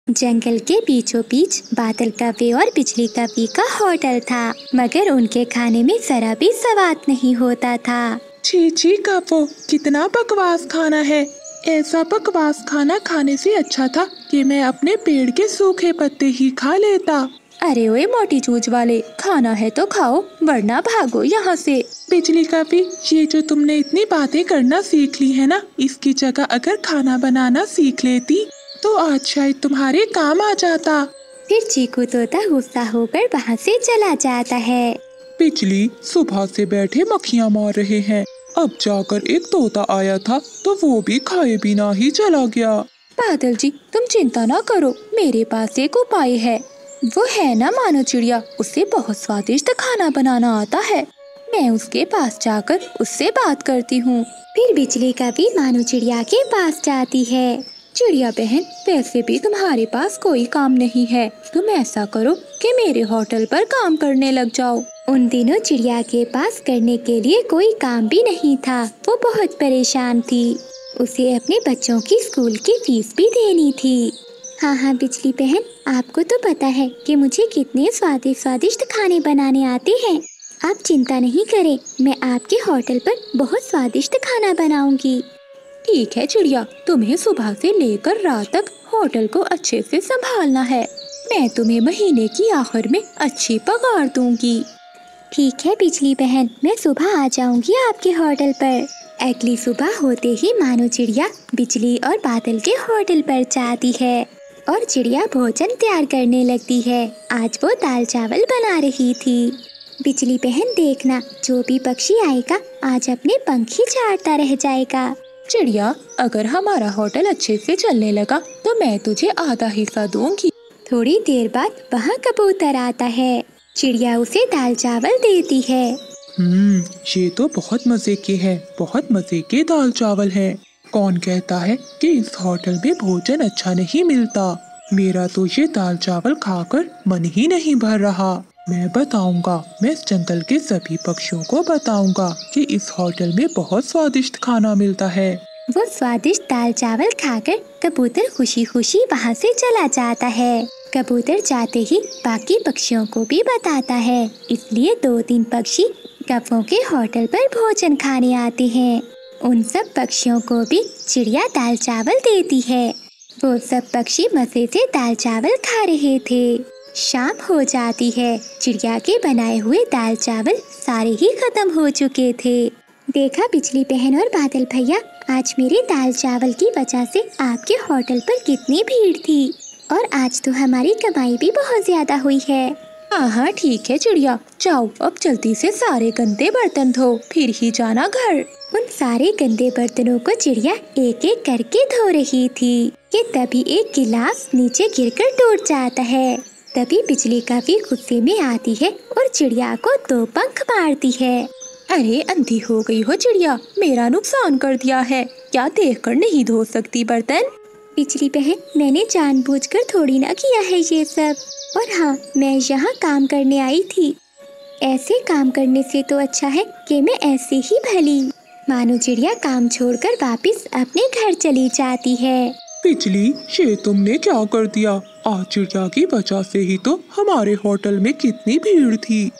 जंगल के बीचों बीच बादल कव्वे और बिजली कव्वे का होटल था, मगर उनके खाने में जरा भी स्वाद नहीं होता था। छी छी कव्वो, कितना बकवास खाना है। ऐसा बकवास खाना खाने से अच्छा था कि मैं अपने पेड़ के सूखे पत्ते ही खा लेता। अरे ओए मोटी चूंच वाले, खाना है तो खाओ वरना भागो यहाँ से। बिजली कव्वे, ये जो तुमने इतनी बातें करना सीख ली है ना, इसकी जगह अगर खाना बनाना सीख लेती तो आज शायद तुम्हारे काम आ जाता। फिर चीकू तोता गुस्सा होकर वहाँ से चला जाता है। बिजली, सुबह से बैठे मक्खियाँ मार रहे हैं, अब जाकर एक तोता आया था तो वो भी खाए बिना ही चला गया। बादल जी, तुम चिंता ना करो, मेरे पास एक उपाय है। वो है ना मानो चिड़िया, उसे बहुत स्वादिष्ट खाना बनाना आता है। मैं उसके पास जाकर उससे बात करती हूँ। फिर बिजली कव्वे मानो चिड़िया के पास जाती है। चिड़िया बहन, वैसे भी तुम्हारे पास कोई काम नहीं है, तुम ऐसा करो कि मेरे होटल पर काम करने लग जाओ। उन दिनों चिड़िया के पास करने के लिए कोई काम भी नहीं था। वो बहुत परेशान थी। उसे अपने बच्चों की स्कूल की फीस भी देनी थी। हाँ बिजली बहन, आपको तो पता है कि मुझे कितने स्वादिष्ट खाने बनाने आते हैं। आप चिंता नहीं करें, मैं आपके होटल पर बहुत स्वादिष्ट खाना बनाऊंगी। ठीक है चिड़िया, तुम्हें सुबह से लेकर रात तक होटल को अच्छे से संभालना है। मैं तुम्हें महीने की आखिर में अच्छी पगार दूंगी। ठीक है बिजली बहन, मैं सुबह आ जाऊंगी आपके होटल पर। अगली सुबह होते ही मानो चिड़िया बिजली और बादल के होटल पर जाती है और चिड़िया भोजन तैयार करने लगती है। आज वो दाल चावल बना रही थी। बिजली बहन देखना, जो भी पक्षी आएगा आज अपने पंख ही झाड़ता रह जाएगा। चिड़िया, अगर हमारा होटल अच्छे से चलने लगा तो मैं तुझे आधा हिस्सा दूंगी। थोड़ी देर बाद वहाँ कबूतर आता है। चिड़िया उसे दाल चावल देती है। ये तो बहुत मजे के हैं, बहुत मजे के दाल चावल हैं। कौन कहता है कि इस होटल में भोजन अच्छा नहीं मिलता। मेरा तो ये दाल चावल खाकर मन ही नहीं भर रहा। मैं बताऊंगा, मैं इस जंगल के सभी पक्षियों को बताऊंगा कि इस होटल में बहुत स्वादिष्ट खाना मिलता है। वो स्वादिष्ट दाल चावल खाकर कबूतर खुशी खुशी वहाँ से चला जाता है। कबूतर जाते ही बाकी पक्षियों को भी बताता है, इसलिए 2-3 पक्षी कौवों के होटल पर भोजन खाने आते हैं। उन सब पक्षियों को भी चिड़िया दाल चावल देती है। वो सब पक्षी मजे से दाल चावल खा रहे थे। शाम हो जाती है। चिड़िया के बनाए हुए दाल चावल सारे ही खत्म हो चुके थे। देखा बिजली बहन और बादल भैया, आज मेरे दाल चावल की वजह से आपके होटल पर कितनी भीड़ थी और आज तो हमारी कमाई भी बहुत ज्यादा हुई है। हाँ ठीक है चिड़िया, जाओ अब जल्दी से सारे गंदे बर्तन धो, फिर ही जाना घर। उन सारे गंदे बर्तनों को चिड़िया एक एक करके धो रही थी कि तभी एक गिलास नीचे गिरकर टूट जाता है। तभी बिजली कव्वे गुस्से में आती है और चिड़िया को 2 पंख मारती है। अरे अंधी हो गई हो चिड़िया, मेरा नुकसान कर दिया है, क्या देखकर नहीं धो सकती बर्तन? बिजली बहन, मैंने जानबूझकर थोड़ी ना किया है ये सब। और हाँ, मैं यहाँ काम करने आई थी। ऐसे काम करने से तो अच्छा है कि मैं ऐसे ही भली। मानो चिड़िया काम छोड़कर वापस अपने घर चली जाती है। बिजली, ये तुमने क्या कर दिया? आज चिड़िया की वजह से ही तो हमारे होटल में कितनी भीड़ थी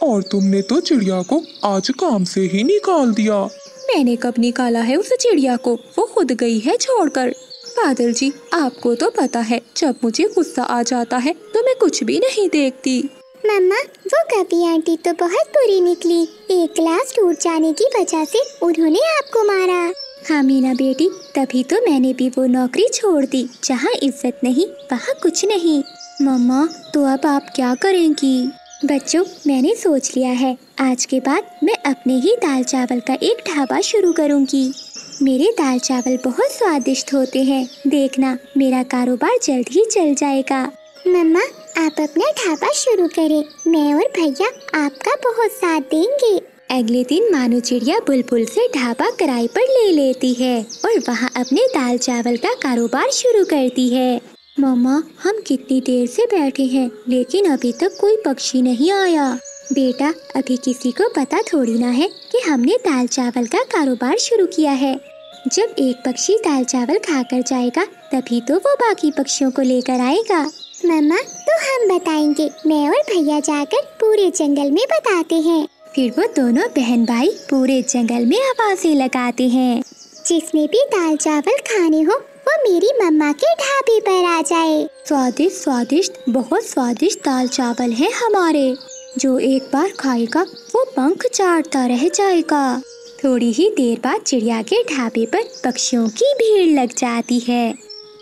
और तुमने तो चिड़िया को आज काम से ही निकाल दिया। मैंने कब निकाला है उस चिड़िया को, वो खुद गई है छोड़कर। बादल जी, आपको तो पता है जब मुझे गुस्सा आ जाता है तो मैं कुछ भी नहीं देखती। मम्मा, वो कव्वे आंटी तो बहुत बुरी निकली। एक गिलास टूट जाने की वजह से उन्होंने आपको मारा। हाँ मीना बेटी, तभी तो मैंने भी वो नौकरी छोड़ दी। जहाँ इज्जत नहीं वहाँ कुछ नहीं। मम्मा, तो अब आप क्या करेंगी? बच्चों, मैंने सोच लिया है, आज के बाद मैं अपने ही दाल चावल का एक ढाबा शुरू करूँगी। मेरे दाल चावल बहुत स्वादिष्ट होते हैं। देखना, मेरा कारोबार जल्द ही चल जाएगा। मम्मा, आप अपना ढाबा शुरू करें, मैं और भैया आपका बहुत साथ देंगे। अगले दिन मानो चिड़िया बुलबुल से ढाबा किराए पर ले लेती है और वहाँ अपने दाल चावल का कारोबार शुरू करती है। मम्मा, हम कितनी देर से बैठे हैं लेकिन अभी तक कोई पक्षी नहीं आया। बेटा, अभी किसी को पता थोड़ी ना है कि हमने दाल चावल का कारोबार शुरू किया है। जब एक पक्षी दाल चावल खाकर जाएगा तभी तो वो बाकी पक्षियों को लेकर आएगा। मम्मा तो हम बताएंगे, मैं और भैया जाकर पूरे जंगल में बताते हैं। फिर वो दोनों बहन भाई पूरे जंगल में आवाजें लगाते हैं। जिसने भी दाल चावल खाने हो वो मेरी मम्मा के ढाबे पर आ जाए। स्वादिष्ट स्वादिष्ट बहुत स्वादिष्ट दाल चावल है हमारे। जो एक बार खाएगा वो पंख चाटता रह जाएगा। थोड़ी ही देर बाद चिड़िया के ढाबे पर पक्षियों की भीड़ लग जाती है।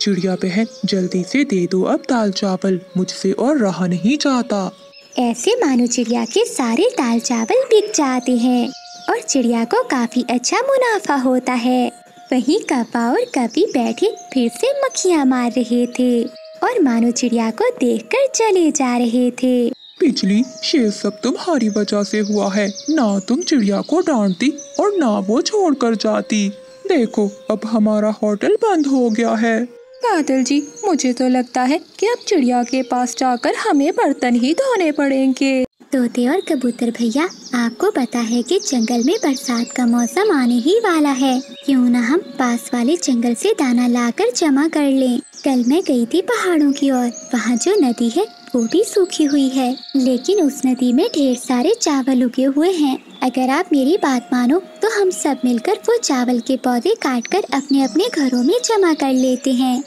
चिड़िया बहन जल्दी से दे दो अब दाल चावल, मुझसे और रहा नहीं जाता। ऐसे मानो चिड़िया के सारे दाल चावल बिक जाते हैं और चिड़िया को काफी अच्छा मुनाफा होता है। वहीं कौवा और कवि बैठे फिर से मक्खियाँ मार रहे थे और मानो चिड़िया को देखकर चले जा रहे थे। बिजली, ये सब तुम्हारी वजह से हुआ है। ना तुम चिड़िया को डांटती और ना वो छोड़कर जाती। देखो अब हमारा होटल बंद हो गया है। बादल जी, मुझे तो लगता है कि अब चिड़िया के पास जाकर हमें बर्तन ही धोने पड़ेंगे। तोते और कबूतर भैया, आपको पता है कि जंगल में बरसात का मौसम आने ही वाला है। क्यों ना हम पास वाले जंगल से दाना लाकर जमा कर लें। कल मैं गई थी पहाड़ों की ओर, वहाँ जो नदी है वो भी सूखी हुई है, लेकिन उस नदी में ढेर सारे चावल उगे हुए हैं। अगर आप मेरी बात मानो तो हम सब मिलकर वो चावल के पौधे काटकर अपने अपने घरों में जमा कर लेते हैं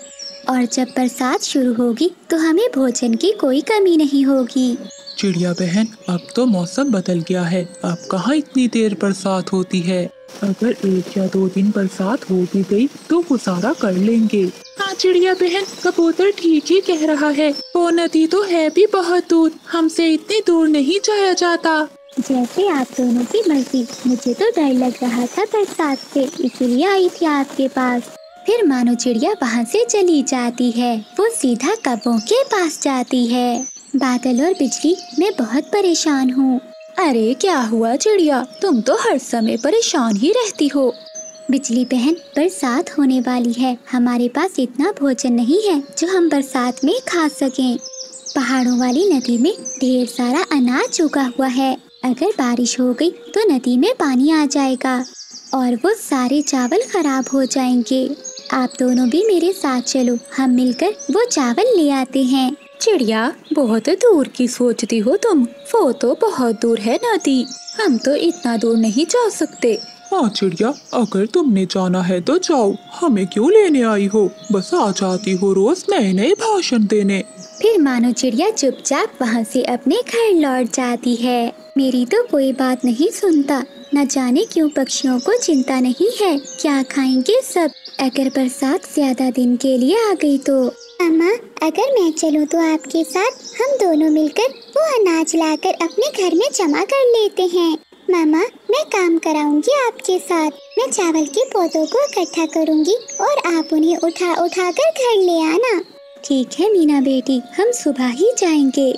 और जब बरसात शुरू होगी तो हमें भोजन की कोई कमी नहीं होगी। चिड़िया बहन, अब तो मौसम बदल गया है। अब कहाँ इतनी देर बरसात होती है। अगर 1 या 2 दिन बरसात हो भी गई तो गुजारा कर लेंगे। हाँ चिड़िया बहन, कबूतर ठीक ही कह रहा है। वो नदी तो है भी बहुत दूर, हमसे इतनी दूर नहीं जाया जाता। जैसे आप दोनों की मर्जी, मुझे तो डर लग रहा था बरसात से, इसलिए आई थी आपके पास। फिर मानो चिड़िया वहाँ से चली जाती है। वो सीधा कौवों के पास जाती है। बादल और बिजली, मैं बहुत परेशान हूँ। अरे क्या हुआ चिड़िया, तुम तो हर समय परेशान ही रहती हो। बिजली बहन, बरसात होने वाली है, हमारे पास इतना भोजन नहीं है जो हम बरसात में खा सकें। पहाड़ों वाली नदी में ढेर सारा अनाज उगा हुआ है। अगर बारिश हो गई तो नदी में पानी आ जाएगा और वो सारे चावल खराब हो जाएंगे। आप दोनों भी मेरे साथ चलो, हम मिलकर वो चावल ले आते हैं। चिड़िया, बहुत दूर की सोचती हो तुम। वो तो बहुत दूर है नदी, हम तो इतना दूर नहीं जा सकते। हाँ चिड़िया, अगर तुमने जाना है तो जाओ, हमें क्यों लेने आई हो। बस आ जाती हो रोज नए नए भाषण देने। फिर मानो चिड़िया चुपचाप वहाँ से अपने घर लौट जाती है। मेरी तो कोई बात नहीं सुनता, न जाने क्यों पक्षियों को चिंता नहीं है क्या खाएंगे सब। अगर बरसात ज्यादा दिन के लिए आ गई तो। मम्मा, अगर मैं चलूं तो आपके साथ हम दोनों मिलकर वो अनाज लाकर अपने घर में जमा कर लेते हैं। मामा, मैं काम कराऊंगी आपके साथ। मैं चावल के पौधों को इकट्ठा करूंगी और आप उन्हें उठा उठा कर घर ले आना। ठीक है मीना बेटी, हम सुबह ही जाएंगे।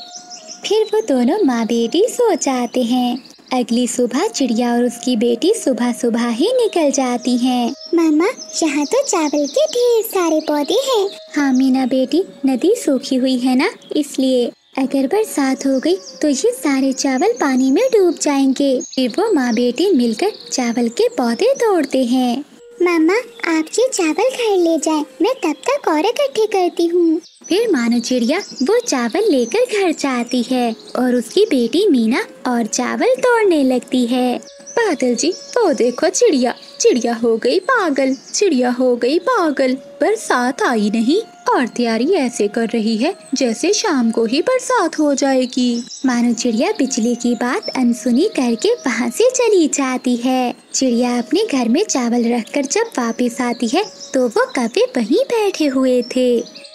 फिर वो दोनों माँ बेटी सो जाते हैं। अगली सुबह चिड़िया और उसकी बेटी सुबह सुबह ही निकल जाती हैं। मामा, यहाँ तो चावल के ढेर सारे पौधे हैं। हाँ मीना बेटी, नदी सूखी हुई है ना, इसलिए अगर बरसात हो गई तो ये सारे चावल पानी में डूब जाएंगे। फिर वो माँ बेटी मिलकर चावल के पौधे तोड़ते हैं। मामा, आप ये चावल घर ले जाएं, मैं तब तक और इकट्ठे करती हूँ। फिर मानो चिड़िया वो चावल लेकर घर जाती है और उसकी बेटी मीना और चावल तोड़ने लगती है। बादल जी, वो देखो चिड़िया, चिड़िया हो गई पागल, चिड़िया हो गई पागल। बरसात आई नहीं और तैयारी ऐसे कर रही है जैसे शाम को ही बरसात हो जाएगी। मानो चिड़िया बिजली की बात अनसुनी करके वहाँ से चली जाती है। चिड़िया अपने घर में चावल रखकर जब वापस आती है तो वो कौवे वहीं बैठे हुए थे।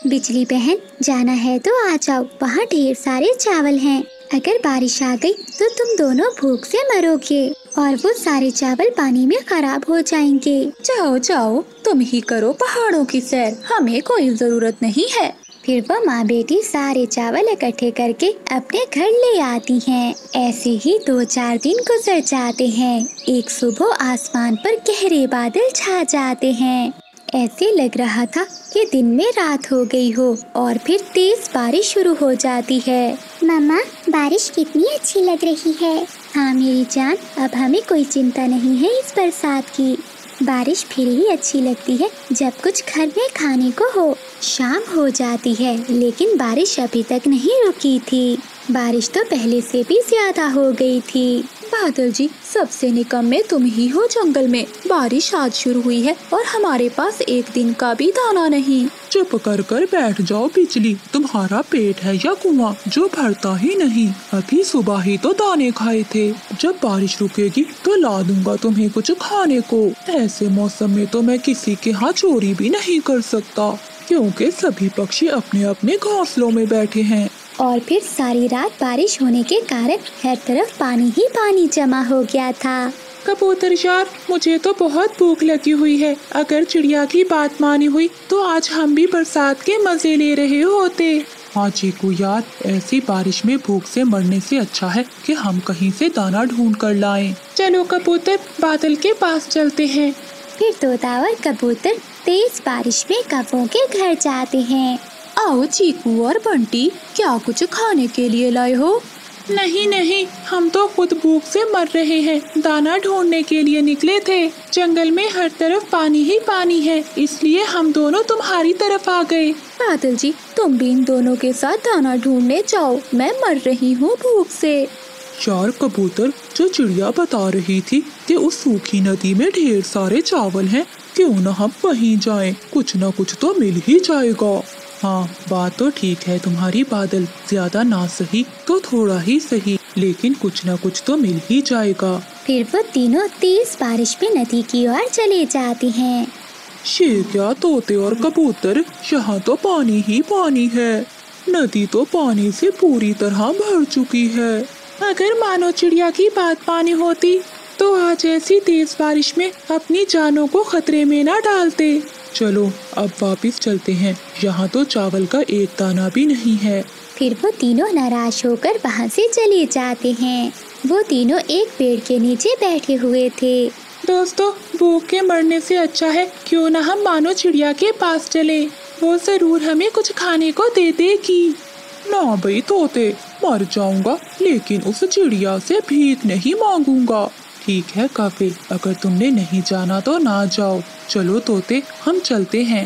बिजली बहन, जाना है तो आ जाओ, वहाँ ढेर सारे चावल हैं। अगर बारिश आ गई तो तुम दोनों भूख से मरोगे और वो सारे चावल पानी में खराब हो जाएंगे। जाओ जाओ, तुम ही करो पहाड़ों की सैर, हमें कोई जरूरत नहीं है। फिर वो माँ बेटी सारे चावल इकट्ठे करके अपने घर ले आती हैं। ऐसे ही 2-4 दिन गुजर जाते हैं। एक सुबह आसमान पर गहरे बादल छा जाते हैं। ऐसे लग रहा था कि दिन में रात हो गई हो और फिर तेज बारिश शुरू हो जाती है। मामा, बारिश कितनी अच्छी लग रही है। हाँ मेरी जान, अब हमें कोई चिंता नहीं है इस बरसात की। बारिश फिर ही अच्छी लगती है जब कुछ घर में खाने को हो। शाम हो जाती है लेकिन बारिश अभी तक नहीं रुकी थी। बारिश तो पहले से भी ज्यादा हो गई थी। बादल जी, सबसे निकम्मे तुम ही हो जंगल में। बारिश आज शुरू हुई है और हमारे पास एक दिन का भी दाना नहीं। चुप कर कर बैठ जाओ बिजली। तुम्हारा पेट है या कुआं जो भरता ही नहीं? अभी सुबह ही तो दाने खाए थे। जब बारिश रुकेगी तो ला दूंगा तुम्हें कुछ खाने को। ऐसे मौसम में तो मैं किसी के यहाँ चोरी भी नहीं कर सकता, क्योंकि सभी पक्षी अपने अपने घोंसलों में बैठे हैं। और फिर सारी रात बारिश होने के कारण हर तरफ पानी ही पानी जमा हो गया था। कबूतर यार, मुझे तो बहुत भूख लगी हुई है। अगर चिड़िया की बात मानी हुई तो आज हम भी बरसात के मजे ले रहे होते। हाँ चीकू यार, ऐसी बारिश में भूख से मरने से अच्छा है कि हम कहीं से दाना ढूंढ कर लाएं। चलो कबूतर, बादल के पास चलते हैं। फिर तोता और कबूतर तेज बारिश में कौवों के घर जाते हैं। आओ चीकू और बंटी, क्या कुछ खाने के लिए लाए हो? नहीं नहीं, हम तो खुद भूख से मर रहे हैं। दाना ढूंढने के लिए निकले थे। जंगल में हर तरफ पानी ही पानी है, इसलिए हम दोनों तुम्हारी तरफ आ गए। बादल जी, तुम भी इन दोनों के साथ दाना ढूंढने जाओ, मैं मर रही हूँ भूख से। यार कबूतर, जो चिड़िया बता रही थी कि उस सूखी नदी में ढेर सारे चावल हैं, क्यों न हम वहीं जाएं? कुछ न कुछ तो मिल ही जाएगा। हाँ, बात तो ठीक है तुम्हारी बादल। ज्यादा ना सही तो थोड़ा ही सही, लेकिन कुछ न कुछ तो मिल ही जाएगा। फिर वो तीनों तेज बारिश में नदी की ओर चले जाते हैं। ये क्या तोते और कबूतर, यहाँ तो पानी ही पानी है। नदी तो पानी से पूरी तरह भर चुकी है। अगर मानो चिड़िया की बात मानी होती तो आज ऐसी तेज बारिश में अपनी जानों को खतरे में ना डालते। चलो अब वापस चलते हैं, यहाँ तो चावल का एक दाना भी नहीं है। फिर वो तीनों नाराज होकर वहाँ से चले जाते हैं। वो तीनों एक पेड़ के नीचे बैठे हुए थे। दोस्तों, भूख के मरने से अच्छा है क्यों ना हम मानो चिड़िया के पास चले। वो जरूर हमें कुछ खाने को दे देगी। ना भाई तोते, मर जाऊंगा लेकिन उस चिड़िया से भीख नहीं मांगूंगा। ठीक है काफी, अगर तुमने नहीं जाना तो ना जाओ। चलो तोते, हम चलते हैं।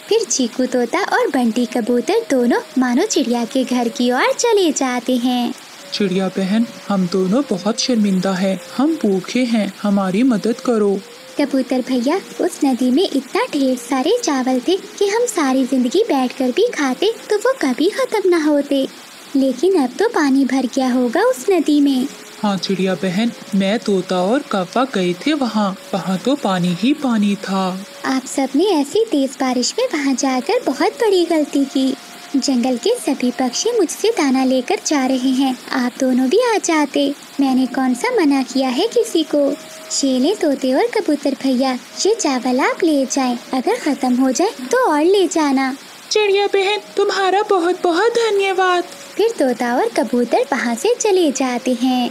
फिर चीकू तोता और बंटी कबूतर दोनों मानो चिड़िया के घर की ओर चले जाते हैं। चिड़िया बहन, हम दोनों बहुत शर्मिंदा हैं, हम भूखे हैं, हमारी मदद करो। कबूतर भैया, उस नदी में इतना ढेर सारे चावल थे कि हम सारी जिंदगी बैठकर भी खाते तो वो कभी खत्म न होते, लेकिन अब तो पानी भर गया होगा उस नदी में। हाँ चिड़िया बहन, मैं तोता और कौवा गए थे वहाँ तो पानी ही पानी था। आप सबने ऐसी तेज बारिश में वहाँ जाकर बहुत बड़ी गलती की। जंगल के सभी पक्षी मुझसे दाना लेकर जा रहे हैं, आप दोनों भी आ जाते। मैंने कौन सा मना किया है किसी को। शेले तोते और कबूतर भैया, ये चावल आप ले जाएं, अगर खत्म हो जाए तो और ले जाना। चिड़िया बहन, तुम्हारा बहुत बहुत धन्यवाद। फिर तोता और कबूतर वहाँ से चले जाते हैं।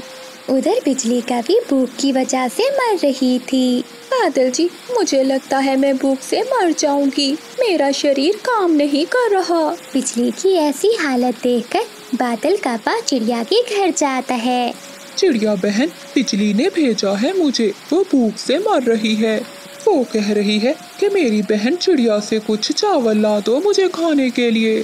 उधर बिजली का भी भूख की वजह से मर रही थी। बादल जी, मुझे लगता है मैं भूख से मर जाऊंगी, मेरा शरीर काम नहीं कर रहा। बिजली की ऐसी हालत देखकर बादल कौवा चिड़िया के घर जाता है। चिड़िया बहन, बिजली ने भेजा है मुझे, वो भूख से मर रही है। वो कह रही है कि मेरी बहन चिड़िया से कुछ चावल ला दो मुझे खाने के लिए।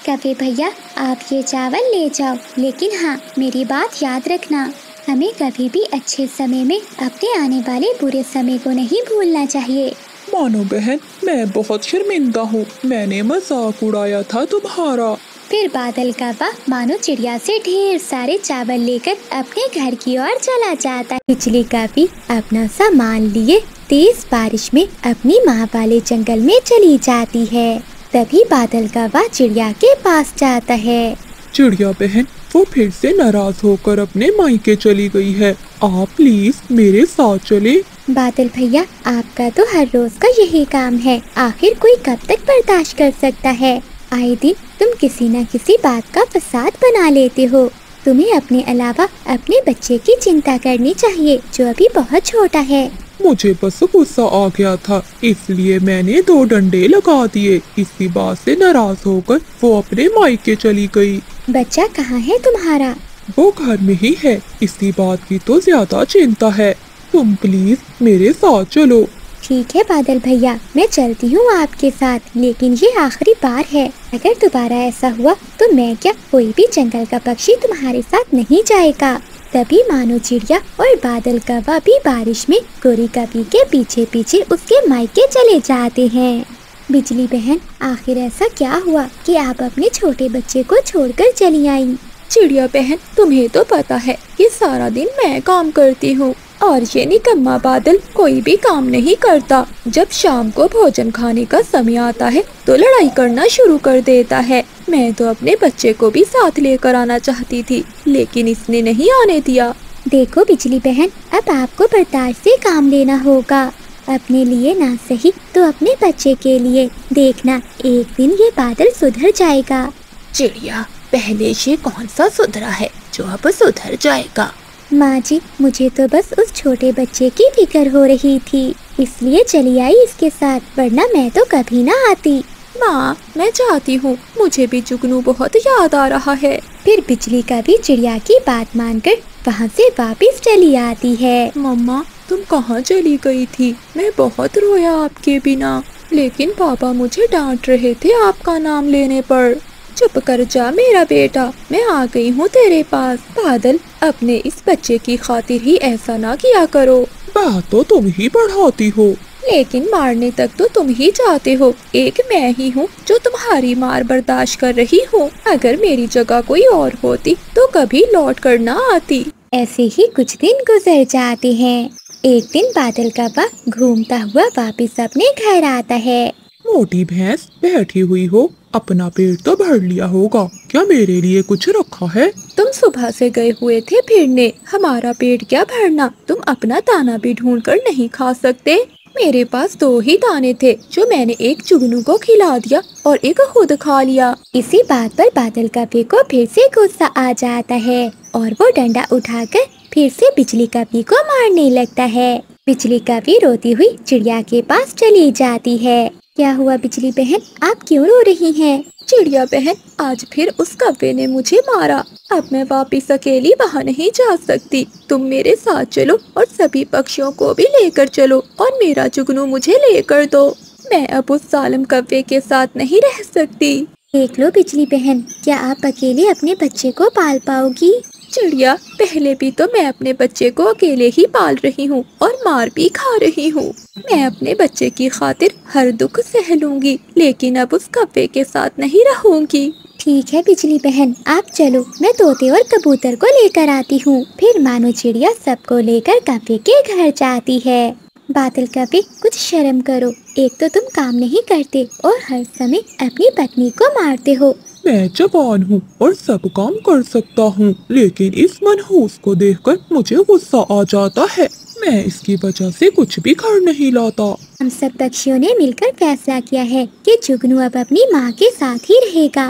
कौवे भैया, आप ये चावल ले जाओ, लेकिन हाँ, मेरी बात याद रखना, हमें कभी भी अच्छे समय में अपने आने वाले बुरे समय को नहीं भूलना चाहिए। मानो बहन, मैं बहुत शर्मिंदा हूँ, मैंने मजाक उड़ाया था तुम्हारा। फिर बादल कौवा मानो चिड़िया से ढेर सारे चावल लेकर अपने घर की ओर चला जाता। बिजली कौवी अपना सामान लिए तेज बारिश में अपनी माँ वाले जंगल में चली जाती है। तभी बादल कौवा चिड़िया के पास जाता है। चिड़िया बहन, वो फिर से नाराज होकर अपने मायके चली गई है, आप प्लीज मेरे साथ चले। बादल भैया, आपका तो हर रोज का यही काम है, आखिर कोई कब तक बर्दाश्त कर सकता है। आए दिन तुम किसी न किसी बात का फसाद बना लेते हो। तुम्हें अपने अलावा अपने बच्चे की चिंता करनी चाहिए, जो अभी बहुत छोटा है। मुझे बस गुस्सा आ गया था, इसलिए मैंने 2 डंडे लगा दिए। इसी बात से नाराज होकर वो अपने मायके चली गई। बच्चा कहाँ है तुम्हारा? वो घर में ही है, इसी बात की तो ज्यादा चिंता है। तुम प्लीज मेरे साथ चलो। ठीक है बादल भैया, मैं चलती हूँ आपके साथ, लेकिन ये आखिरी बार है। अगर दोबारा ऐसा हुआ तो मैं क्या, कोई भी जंगल का पक्षी तुम्हारे साथ नहीं जाएगा। तभी मानो चिड़िया और बादल कौवा भी बारिश में गोरी कभी के पीछे पीछे उसके मायके चले जाते हैं। बिजली बहन, आखिर ऐसा क्या हुआ कि आप अपने छोटे बच्चे को छोड़कर चली आई? चिड़िया बहन, तुम्हें तो पता है कि सारा दिन मैं काम करती हूँ और ये निकम्मा बादल कोई भी काम नहीं करता। जब शाम को भोजन खाने का समय आता है तो लड़ाई करना शुरू कर देता है। मैं तो अपने बच्चे को भी साथ लेकर आना चाहती थी, लेकिन इसने नहीं आने दिया। देखो बिजली बहन, अब आपको बर्दाश्त से काम लेना होगा। अपने लिए ना सही तो अपने बच्चे के लिए। देखना, एक दिन ये बादल सुधर जाएगा। चिड़िया, पहले ये कौन सा सुधरा है जो अब सुधर जाएगा? माँ जी, मुझे तो बस उस छोटे बच्चे की फिक्र हो रही थी, इसलिए चली आई इसके साथ, वरना मैं तो कभी ना आती। माँ, मैं चाहती हूँ, मुझे भी जुगनू बहुत याद आ रहा है। फिर बिजली का भी चिड़िया की बात मानकर वहाँ से वापस चली आती है। मम्मा, तुम कहाँ चली गई थी? मैं बहुत रोया आपके बिना, लेकिन पापा मुझे डांट रहे थे आपका नाम लेने पर। चुप कर जा मेरा बेटा, मैं आ गई हूँ तेरे पास। बादल, अपने इस बच्चे की खातिर ही ऐसा ना किया करो। बात तो तुम ही बढ़ाती हो। लेकिन मारने तक तो तुम ही जाते हो। एक मैं ही हूँ जो तुम्हारी मार बर्दाश्त कर रही हूँ। अगर मेरी जगह कोई और होती तो कभी लौट कर ना आती। ऐसे ही कुछ दिन गुजर जाते हैं। एक दिन बादल कौवा घूमता हुआ वापस अपने घर आता है। मोटी भैंस बैठी हुई हो, अपना पेट तो भर लिया होगा, क्या मेरे लिए कुछ रखा है? तुम सुबह से गए हुए थे फिरने, हमारा पेट क्या भरना? तुम अपना दाना भी ढूंढ कर नहीं खा सकते? मेरे पास 2 ही दाने थे जो मैंने एक जुगनू को खिला दिया और एक खुद खा लिया। इसी बात पर बादल कौवे को फिर से गुस्सा आ जाता है और वो डंडा उठाकर फिर से बिजली कौवे को मारने लगता है। बिजली कौवी रोती हुई चिड़िया के पास चली जाती है। क्या हुआ बिजली बहन, आप क्यों रो रही हैं? चिड़िया बहन, आज फिर उस कौवे ने मुझे मारा। अब मैं वापिस अकेली वहाँ नहीं जा सकती। तुम मेरे साथ चलो और सभी पक्षियों को भी लेकर चलो और मेरा जुगनू मुझे लेकर दो। मैं अब उस जालिम कौवे के साथ नहीं रह सकती। देख लो बिजली बहन, क्या आप अकेले अपने बच्चे को पाल पाओगी? चिड़िया, पहले भी तो मैं अपने बच्चे को अकेले ही पाल रही हूँ और मार भी खा रही हूँ। मैं अपने बच्चे की खातिर हर दुख सह लूंगी, लेकिन अब उस कौवे के साथ नहीं रहूंगी। ठीक है बिजली बहन, आप चलो, मैं तोते और कबूतर को लेकर आती हूँ। फिर मानो चिड़िया सबको लेकर कौवे के घर जाती है। बादल कौवे, कुछ शर्म करो, एक तो तुम काम नहीं करते और हर समय अपनी पत्नी को मारते हो। मैं जवान हूँ और सब काम कर सकता हूँ, लेकिन इस मनहूस को देखकर मुझे गुस्सा आ जाता है। मैं इसकी वजह से कुछ भी कर नहीं लाता। हम सब पक्षियों ने मिलकर फैसला किया है कि जुगनू अब अपनी माँ के साथ ही रहेगा।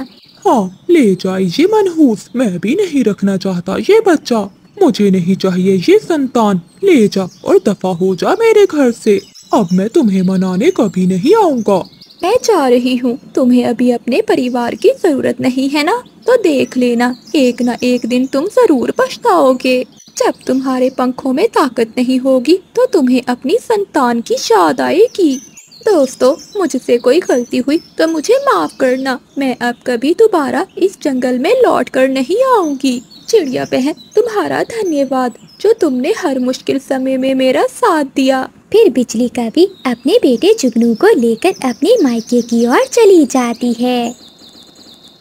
हाँ, ले जाइए मनहूस, मैं भी नहीं रखना चाहता ये बच्चा। मुझे नहीं चाहिए ये संतान। ले जा और दफा हो जा मेरे घर से। अब मैं तुम्हें मनाने कभी नहीं आऊँगा। मैं जा रही हूँ, तुम्हें अभी अपने परिवार की जरूरत नहीं है ना? तो देख लेना, एक ना एक दिन तुम जरूर पछताओगे। जब तुम्हारे पंखों में ताकत नहीं होगी तो तुम्हें अपनी संतान की याद आएगी। दोस्तों, मुझसे कोई गलती हुई तो मुझे माफ करना। मैं अब कभी दोबारा इस जंगल में लौट कर नहीं आऊंगी। चिड़िया बहन, तुम्हारा धन्यवाद जो तुमने हर मुश्किल समय में मेरा साथ दिया। फिर बिजली कौवी अपने बेटे जुगनू को लेकर अपने मायके की ओर चली जाती है।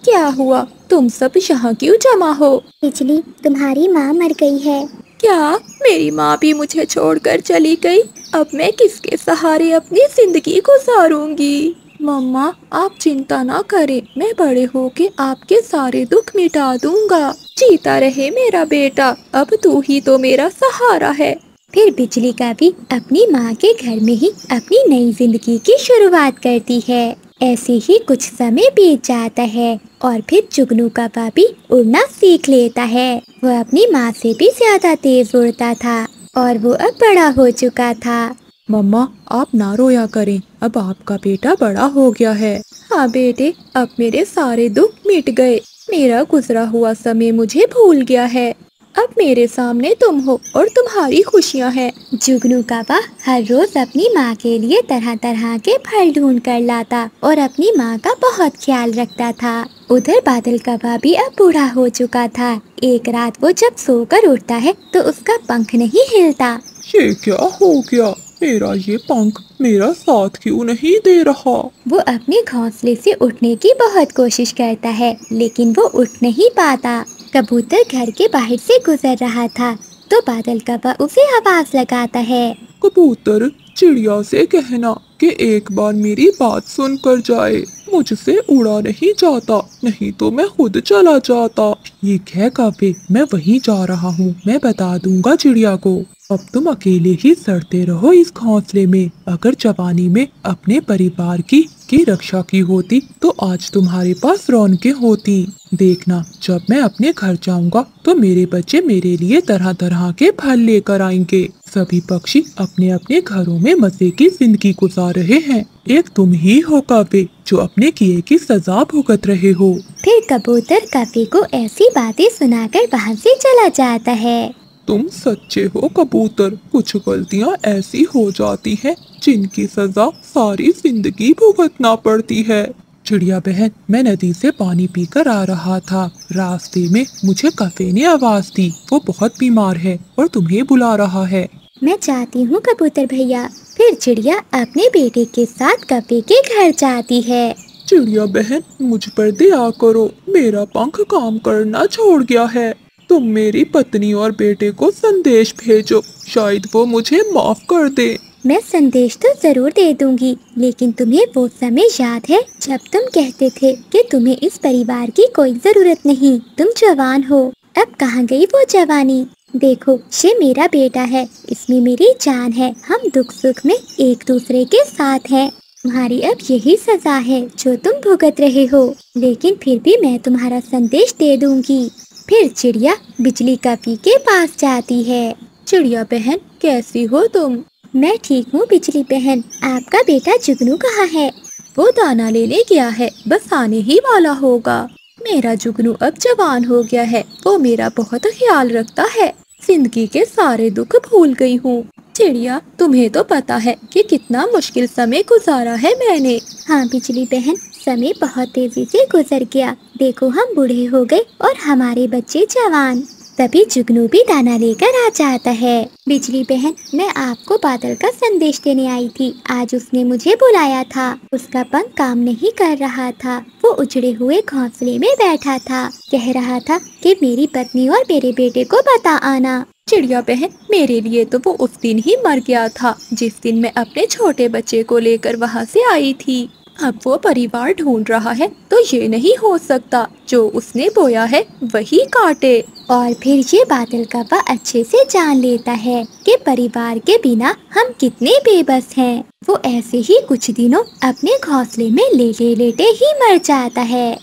क्या हुआ, तुम सब यहाँ क्यों जमा हो? बिजली, तुम्हारी माँ मर गई है। क्या मेरी माँ भी मुझे छोड़कर चली गई? अब मैं किसके सहारे अपनी जिंदगी गुजारूंगी? मम्मा, आप चिंता ना करें, मैं बड़े होके आपके सारे दुख मिटा दूंगा। जीता रहे मेरा बेटा, अब तू ही तो मेरा सहारा है। फिर बिजली कौवी अपनी माँ के घर में ही अपनी नई जिंदगी की शुरुआत करती है। ऐसे ही कुछ समय बीत जाता है और फिर जुगनू कौवा भी उड़ना सीख लेता है। वो अपनी माँ से भी ज्यादा तेज उड़ता था और वो अब बड़ा हो चुका था। मम्मा, आप ना रोया करें, अब आपका बेटा बड़ा हो गया है। हाँ बेटे, अब मेरे सारे दुख मिट गए। मेरा गुजरा हुआ समय मुझे भूल गया है। अब मेरे सामने तुम हो और तुम्हारी खुशियाँ हैं। जुगनू कौवा हर रोज अपनी माँ के लिए तरह तरह के फल ढूंढ कर लाता और अपनी माँ का बहुत ख्याल रखता था। उधर बादल कौवा भी अब बूढ़ा हो चुका था। एक रात वो जब सोकर उठता है तो उसका पंख नहीं हिलता। ये क्या हो गया? मेरा ये पंख मेरा साथ क्यों नहीं दे रहा? वो अपने घोंसले से उठने की बहुत कोशिश करता है लेकिन वो उठ नहीं पाता। कबूतर घर के बाहर से गुजर रहा था तो बादल कौवा उसे आवाज लगाता है। कबूतर, चिड़िया से कहना कि एक बार मेरी बात सुन कर जाए। मुझसे उड़ा नहीं जाता, नहीं तो मैं खुद चला जाता। ये कह कौवे, मैं वहीं जा रहा हूँ, मैं बता दूंगा चिड़िया को। अब तुम अकेले ही सड़ते रहो इस घोंसले में। अगर जवानी में अपने परिवार की रक्षा की होती तो आज तुम्हारे पास रौनकें होती। देखना, जब मैं अपने घर जाऊंगा तो मेरे बच्चे मेरे लिए तरह तरह के फल लेकर आएंगे। सभी पक्षी अपने अपने घरों में मजे की जिंदगी गुजार रहे हैं। एक तुम ही हो कौवे जो अपने किए की सजा भुगत रहे हो। फिर कबूतर कौवे को ऐसी बातें सुनाकर वहाँ से चला जाता है। तुम सच्चे हो कबूतर, कुछ गलतियाँ ऐसी हो जाती हैं जिनकी सजा सारी जिंदगी भुगतना पड़ती है। चिड़िया बहन, मैं नदी से पानी पीकर आ रहा था। रास्ते में मुझे कौवे ने आवाज दी। वो बहुत बीमार है और तुम्हें बुला रहा है। मैं चाहती हूँ कबूतर भैया। फिर चिड़िया अपने बेटे के साथ कौवे के घर जाती है। चिड़िया बहन, मुझ पर दया करो, मेरा पंख काम करना छोड़ गया है। तुम मेरी पत्नी और बेटे को संदेश भेजो, शायद वो मुझे माफ कर दे। मैं संदेश तो जरूर दे दूंगी, लेकिन तुम्हें वो समय याद है जब तुम कहते थे कि तुम्हें इस परिवार की कोई जरूरत नहीं, तुम जवान हो। अब कहाँ गई वो जवानी? देखो, ये मेरा बेटा है, इसमें मेरी जान है। हम दुख सुख में एक दूसरे के साथ हैं। तुम्हारी अब यही सजा है जो तुम भुगत रहे हो, लेकिन फिर भी मैं तुम्हारा संदेश दे दूंगी। फिर चिड़िया बिजली कौवे के पास जाती है। चिड़िया बहन, कैसी हो तुम? मैं ठीक हूँ बिजली बहन। आपका बेटा जुगनू कहाँ है? वो दाना लेने गया है, बस आने ही वाला होगा। मेरा जुगनू अब जवान हो गया है, वो मेरा बहुत ख्याल रखता है। जिंदगी के सारे दुख भूल गई हूँ। चिड़िया, तुम्हें तो पता है कि कितना मुश्किल समय गुजारा है मैंने। हाँ बिजली बहन, समय बहुत तेजी से गुजर गया। देखो, हम बूढ़े हो गए और हमारे बच्चे जवान। तभी जुगनू भी दाना लेकर आ जाता है। बिजली बहन, मैं आपको बादल का संदेश देने आई थी। आज उसने मुझे बुलाया था। उसका पंख काम नहीं कर रहा था। वो उजड़े हुए घोंसले में बैठा था। कह रहा था कि मेरी पत्नी और मेरे बेटे को बता आना। चिड़िया बहन, मेरे लिए तो वो उस दिन ही मर गया था जिस दिन मैं अपने छोटे बच्चे को लेकर वहाँ से आई थी। अब वो परिवार ढूंढ रहा है, तो ये नहीं हो सकता जो उसने बोया है वही काटे। और फिर ये बादल कौवा अच्छे से जान लेता है कि परिवार के बिना हम कितने बेबस हैं। वो ऐसे ही कुछ दिनों अपने घोंसले में लेटे ही मर जाता है।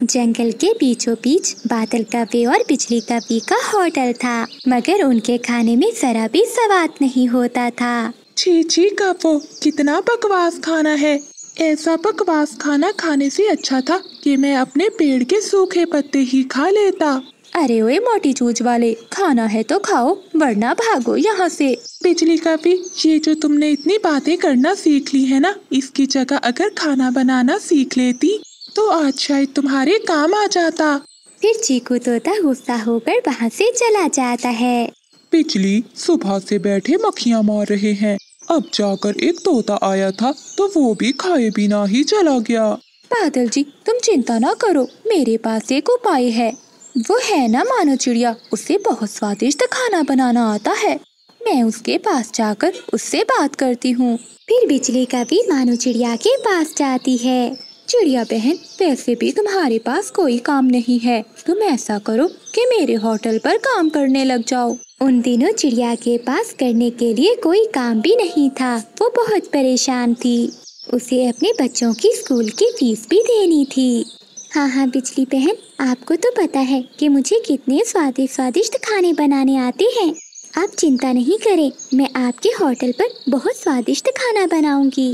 जंगल के बीचों बीच बादल कौवे और बिजली कौवे का होटल था, मगर उनके खाने में जरा भी स्वाद नहीं होता था। छी छी कौवो, कितना बकवास खाना है। ऐसा बकवास खाना खाने से अच्छा था कि मैं अपने पेड़ के सूखे पत्ते ही खा लेता। अरे ओए मोटी चूंच वाले, खाना है तो खाओ वरना भागो यहाँ से। बिजली कौवे, ये जो तुमने इतनी बातें करना सीख ली है ना, इसकी जगह अगर खाना बनाना सीख लेती तो आज शायद तुम्हारे काम आ जाता। फिर चीकू तोता गुस्सा होकर वहाँ से चला जाता है। बिजली, सुबह से बैठे मक्खियाँ मार रहे हैं। अब जाकर एक तोता आया था तो वो भी खाए बिना ही चला गया। बादल जी, तुम चिंता ना करो, मेरे पास एक उपाय है। वो है ना मानो चिड़िया, उसे बहुत स्वादिष्ट खाना बनाना आता है। मैं उसके पास जाकर उससे बात करती हूँ। फिर बिजली कौवी मानो चिड़िया के पास जाती है। चिड़िया बहन, वैसे भी तुम्हारे पास कोई काम नहीं है, तुम ऐसा करो कि मेरे होटल पर काम करने लग जाओ। उन दिनों चिड़िया के पास करने के लिए कोई काम भी नहीं था। वो बहुत परेशान थी। उसे अपने बच्चों की स्कूल की फीस भी देनी थी। हाँ बिजली बहन, आपको तो पता है कि मुझे कितने स्वादिष्ट खाने बनाने आते हैं। आप चिंता नहीं करें, मैं आपके होटल पर बहुत स्वादिष्ट खाना बनाऊंगी।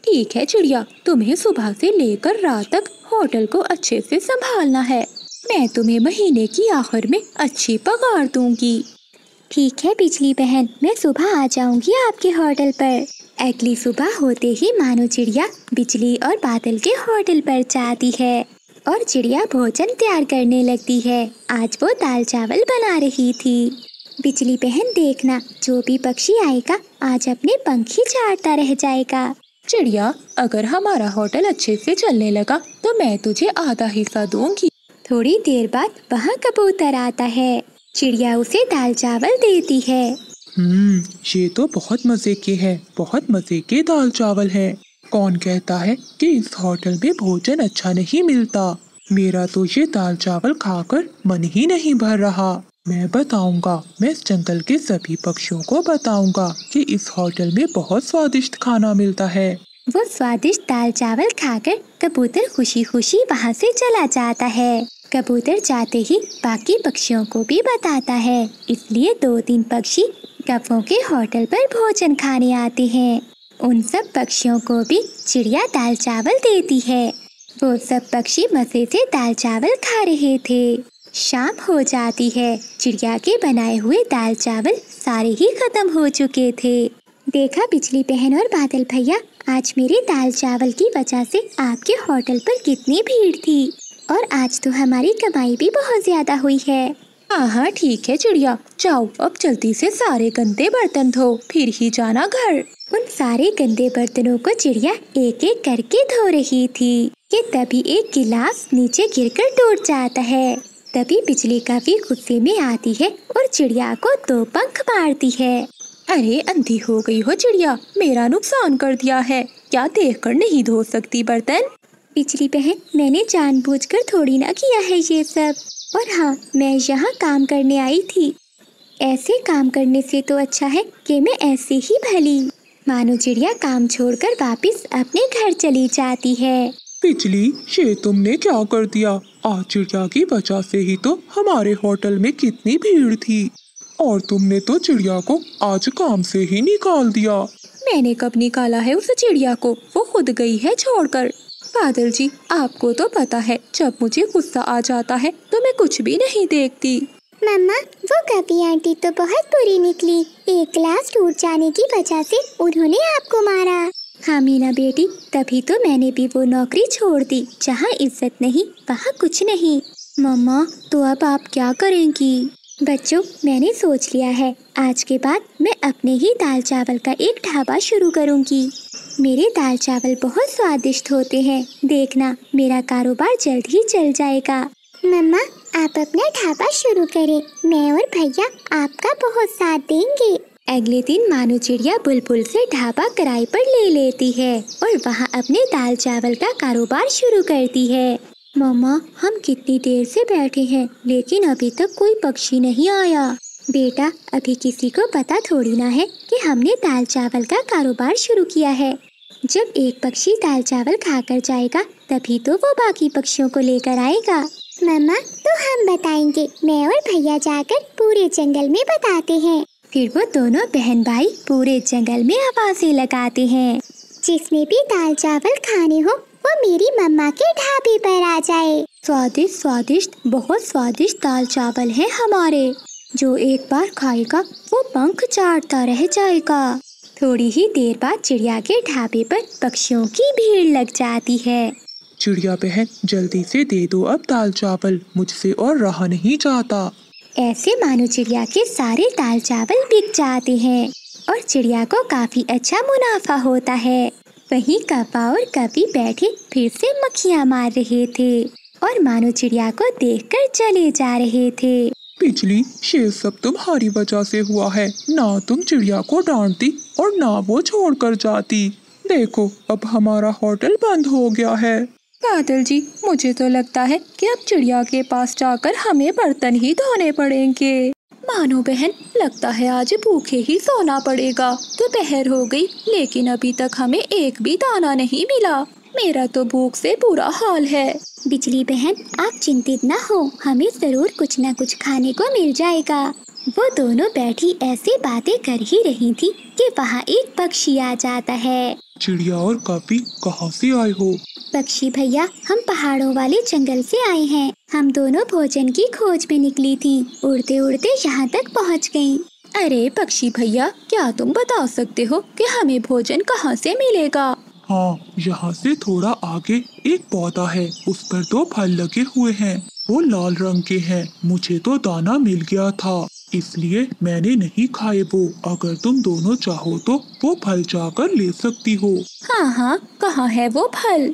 ठीक है चिड़िया, तुम्हें सुबह से लेकर रात तक होटल को अच्छे से संभालना है। मैं तुम्हें महीने की आखिर में अच्छी पगार दूंगी। ठीक है बिजली बहन, मैं सुबह आ जाऊंगी आपके होटल पर। अगली सुबह होते ही मानो चिड़िया बिजली और बादल के होटल पर जाती है और चिड़िया भोजन तैयार करने लगती है। आज वो दाल चावल बना रही थी। बिजली बहन देखना, जो भी पक्षी आएगा आज अपने पंख ही झाड़ता रह जाएगा। चिड़िया, अगर हमारा होटल अच्छे से चलने लगा तो मैं तुझे आधा हिस्सा दूंगी। थोड़ी देर बाद वहाँ कबूतर आता है। चिड़िया उसे दाल चावल देती है। ये तो बहुत मजे के हैं, बहुत मजे के दाल चावल हैं। कौन कहता है कि इस होटल में भोजन अच्छा नहीं मिलता? मेरा तो ये दाल चावल खाकर मन ही नहीं भर रहा। मैं बताऊंगा, मैं इस जंगल के सभी पक्षियों को बताऊंगा कि इस होटल में बहुत स्वादिष्ट खाना मिलता है। वो स्वादिष्ट दाल चावल खाकर कबूतर खुशी खुशी वहाँ से चला जाता है। कबूतर जाते ही बाकी पक्षियों को भी बताता है, इसलिए 2-3 पक्षी कौवों के होटल पर भोजन खाने आते हैं। उन सब पक्षियों को भी चिड़िया दाल चावल देती है। वो सब पक्षी मजे से दाल चावल खा रहे थे। शाम हो जाती है। चिड़िया के बनाए हुए दाल चावल सारे ही खत्म हो चुके थे। देखा बिजली बहन और बादल भैया, आज मेरे दाल चावल की वजह से आपके होटल पर कितनी भीड़ थी और आज तो हमारी कमाई भी बहुत ज्यादा हुई है। हाँ ठीक है चिड़िया, जाओ अब जल्दी से सारे गंदे बर्तन धो, फिर ही जाना घर। उन सारे गंदे बर्तनों को चिड़िया एक एक करके धो रही थी कि तभी एक गिलास नीचे गिरकर टूट जाता है। तभी बिजली काफी गुस्से में आती है और चिड़िया को 2 पंख मारती है। अरे अंधी हो गई हो चिड़िया, मेरा नुकसान कर दिया है। क्या देखकर नहीं धो सकती बर्तन? बिजली बहन, मैंने जानबूझकर थोड़ी ना किया है ये सब। और हाँ, मैं यहाँ काम करने आई थी। ऐसे काम करने से तो अच्छा है कि मैं ऐसे ही भली। मानो चिड़िया काम छोड़कर वापस अपने घर चली जाती है। बिजली, ये तुमने क्या कर दिया? आज चिड़िया की वजह से ही तो हमारे होटल में कितनी भीड़ थी और तुमने तो चिड़िया को आज काम से ही निकाल दिया। मैंने कब निकाला है उस चिड़िया को? वो खुद गई है छोड़कर। बादल जी, आपको तो पता है जब मुझे गुस्सा आ जाता है तो मैं कुछ भी नहीं देखती। मम्मा, वो कभी आंटी तो बहुत बुरी निकली। एक गिलास टूट जाने की वजह से उन्होंने आपको मारा। हाँ मीना बेटी, तभी तो मैंने भी वो नौकरी छोड़ दी। जहाँ इज्जत नहीं वहाँ कुछ नहीं। मम्मा, तो अब आप क्या करेंगी? बच्चों, मैंने सोच लिया है, आज के बाद मैं अपने ही दाल चावल का एक ढाबा शुरू करूँगी। मेरे दाल चावल बहुत स्वादिष्ट होते हैं। देखना, मेरा कारोबार जल्द ही चल जाएगा। मम्मा, आप अपना ढाबा शुरू करें, मैं और भैया आपका बहुत साथ देंगे। अगले दिन मानो चिड़िया बुलबुल से ढाबा किराए पर ले लेती है और वहाँ अपने दाल चावल का कारोबार शुरू करती है। मम्मा, हम कितनी देर से बैठे हैं लेकिन अभी तक कोई पक्षी नहीं आया। बेटा, अभी किसी को पता थोड़ी ना है कि हमने दाल चावल का कारोबार शुरू किया है। जब एक पक्षी दाल चावल खाकर जाएगा तभी तो वो बाकी पक्षियों को लेकर आएगा। मम्मा, तो हम बताएंगे। मैं और भैया जाकर पूरे जंगल में बताते हैं। फिर वो दोनों बहन भाई पूरे जंगल में आवाजें लगाते हैं। जिसने भी दाल चावल खाने हो वो मेरी मम्मा के ढाबे पर आ जाए। स्वादिष्ट स्वादिष्ट, बहुत स्वादिष्ट दाल चावल है हमारे। जो एक बार खाएगा वो पंख चाटता रह जाएगा। थोड़ी ही देर बाद चिड़िया के ढाबे पर पक्षियों की भीड़ लग जाती है। चिड़िया बहन, जल्दी से दे दो अब दाल चावल, मुझसे और रहा नहीं जाता। ऐसे मानो चिड़िया के सारे दाल चावल बिक जाते हैं और चिड़िया को काफी अच्छा मुनाफा होता है। वहीं कौवा और कवि बैठे फिर से मक्खियाँ मार रहे थे और मानो चिड़िया को देखकर चले जा रहे थे। बिजली, ये सब तुम्हारी वजह से हुआ है। ना तुम चिड़िया को डांटती और ना वो छोड़कर जाती। देखो, अब हमारा होटल बंद हो गया है। बादल जी, मुझे तो लगता है कि अब चिड़िया के पास जाकर हमें बर्तन ही धोने पड़ेंगे। मानो बहन, लगता है आज भूखे ही सोना पड़ेगा। दोपहर हो गई लेकिन अभी तक हमें एक भी दाना नहीं मिला। मेरा तो भूख से बुरा हाल है। बिजली बहन, आप चिंतित न हो, हमें जरूर कुछ न कुछ खाने को मिल जाएगा। वो दोनों बैठी ऐसे बातें कर ही रही थी कि वहाँ एक पक्षी आ जाता है। चिड़िया और कॉपी कहाँ से आए हो? पक्षी भैया, हम पहाड़ों वाले जंगल से आए हैं। हम दोनों भोजन की खोज में निकली थी। उड़ते उड़ते यहाँ तक पहुँच गयी। अरे पक्षी भैया, क्या तुम बता सकते हो कि हमें भोजन कहाँ से मिलेगा? हाँ, यहाँ से थोड़ा आगे एक पौधा है, उस पर 2 फल लगे हुए हैं। वो लाल रंग के हैं। मुझे तो दाना मिल गया था, इसलिए मैंने नहीं खाए वो। अगर तुम दोनों चाहो तो वो फल जाकर ले सकती हो। हाँ हाँ, कहाँ है वो फल?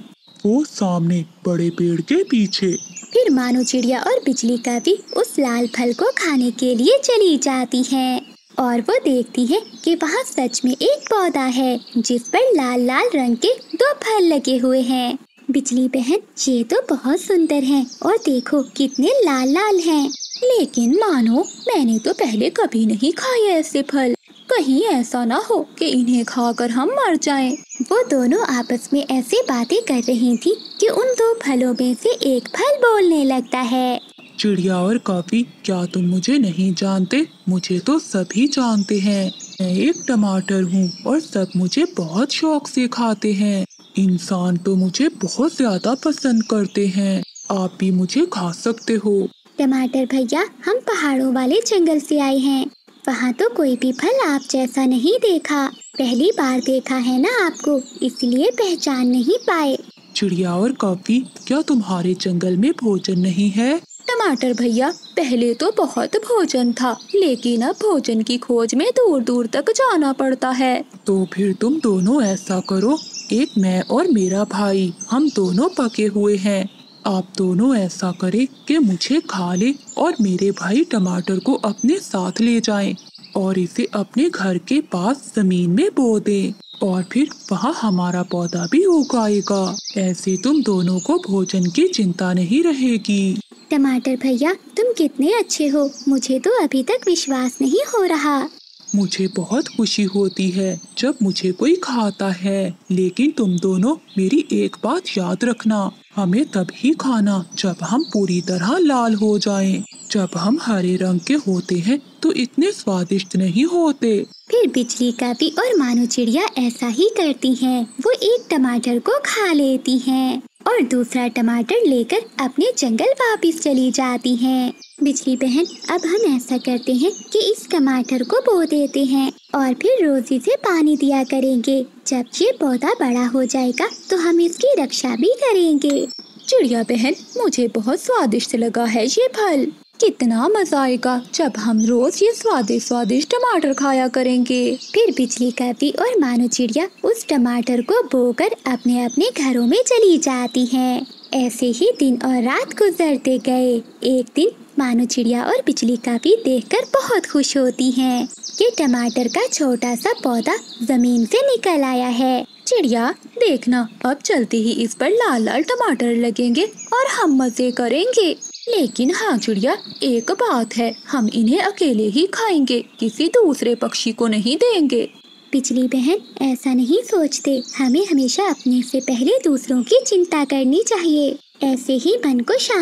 वो सामने बड़े पेड़ के पीछे। फिर मानो चिड़िया और बिजली का भी उस लाल फल को खाने के लिए चली जाती है और वो देखती है कि वहाँ सच में एक पौधा है जिस पर लाल लाल रंग के 2 फल लगे हुए हैं। बिजली बहन, ये तो बहुत सुंदर हैं और देखो कितने लाल लाल हैं। लेकिन मानो, मैंने तो पहले कभी नहीं खाए ऐसे फल। कहीं ऐसा ना हो कि इन्हें खाकर हम मर जाएं। वो दोनों आपस में ऐसे बातें कर रही थी कि उन 2 फलों में से एक फल बोलने लगता है। चिड़िया और कॉपी, क्या तुम मुझे नहीं जानते? मुझे तो सभी जानते हैं। मैं एक टमाटर हूँ और सब मुझे बहुत शौक से खाते हैं। इंसान तो मुझे बहुत ज्यादा पसंद करते हैं। आप भी मुझे खा सकते हो। टमाटर भैया, हम पहाड़ों वाले जंगल से आए हैं। वहाँ तो कोई भी फल आप जैसा नहीं देखा। पहली बार देखा है ना आपको, इसलिए पहचान नहीं पाए। चिड़िया और कॉपी, क्या तुम्हारे जंगल में भोजन नहीं है? टमाटर भैया, पहले तो बहुत भोजन था, लेकिन अब भोजन की खोज में दूर दूर तक जाना पड़ता है। तो फिर तुम दोनों ऐसा करो, एक मैं और मेरा भाई, हम दोनों पके हुए हैं। आप दोनों ऐसा करें कि मुझे खा ले और मेरे भाई टमाटर को अपने साथ ले जाएं और इसे अपने घर के पास जमीन में बो दें और फिर वहाँ हमारा पौधा भी उगाएगा। ऐसे तुम दोनों को भोजन की चिंता नहीं रहेगी। टमाटर भैया, तुम कितने अच्छे हो। मुझे तो अभी तक विश्वास नहीं हो रहा। मुझे बहुत खुशी होती है जब मुझे कोई खाता है, लेकिन तुम दोनों मेरी एक बात याद रखना, हमें तभी खाना जब हम पूरी तरह लाल हो जाएं। जब हम हरे रंग के होते हैं तो इतने स्वादिष्ट नहीं होते। फिर बिजली का भी और मानो चिड़िया ऐसा ही करती हैं। वो एक टमाटर को खा लेती हैं और दूसरा टमाटर लेकर अपने जंगल वापस चली जाती हैं। बिजली बहन, अब हम ऐसा करते हैं कि इस टमाटर को बो देते हैं और फिर रोज इसे पानी दिया करेंगे। जब ये पौधा बड़ा हो जाएगा तो हम इसकी रक्षा भी करेंगे। चिड़िया बहन, मुझे बहुत स्वादिष्ट लगा है ये फल। कितना मजा आएगा जब हम रोज ये स्वादिष्ट स्वादिष्ट टमाटर खाया करेंगे। फिर बिजली का भी और मानो चिड़िया उस टमाटर को बोकर अपने अपने घरों में चली जाती हैं। ऐसे ही दिन और रात गुजरते गए। एक दिन मानो चिड़िया और बिजली का भी देखकर बहुत खुश होती हैं कि टमाटर का छोटा सा पौधा जमीन से निकल आया है। चिड़िया, देखना, अब चलते ही इस पर लाल लाल टमाटर लगेंगे और हम मजे करेंगे। लेकिन हाँ चिड़िया, एक बात है, हम इन्हें अकेले ही खाएंगे, किसी दूसरे पक्षी को नहीं देंगे। बिजली बहन, ऐसा नहीं सोचते। हमें हमेशा अपने से पहले दूसरों की चिंता करनी चाहिए। ऐसे ही मन को शांत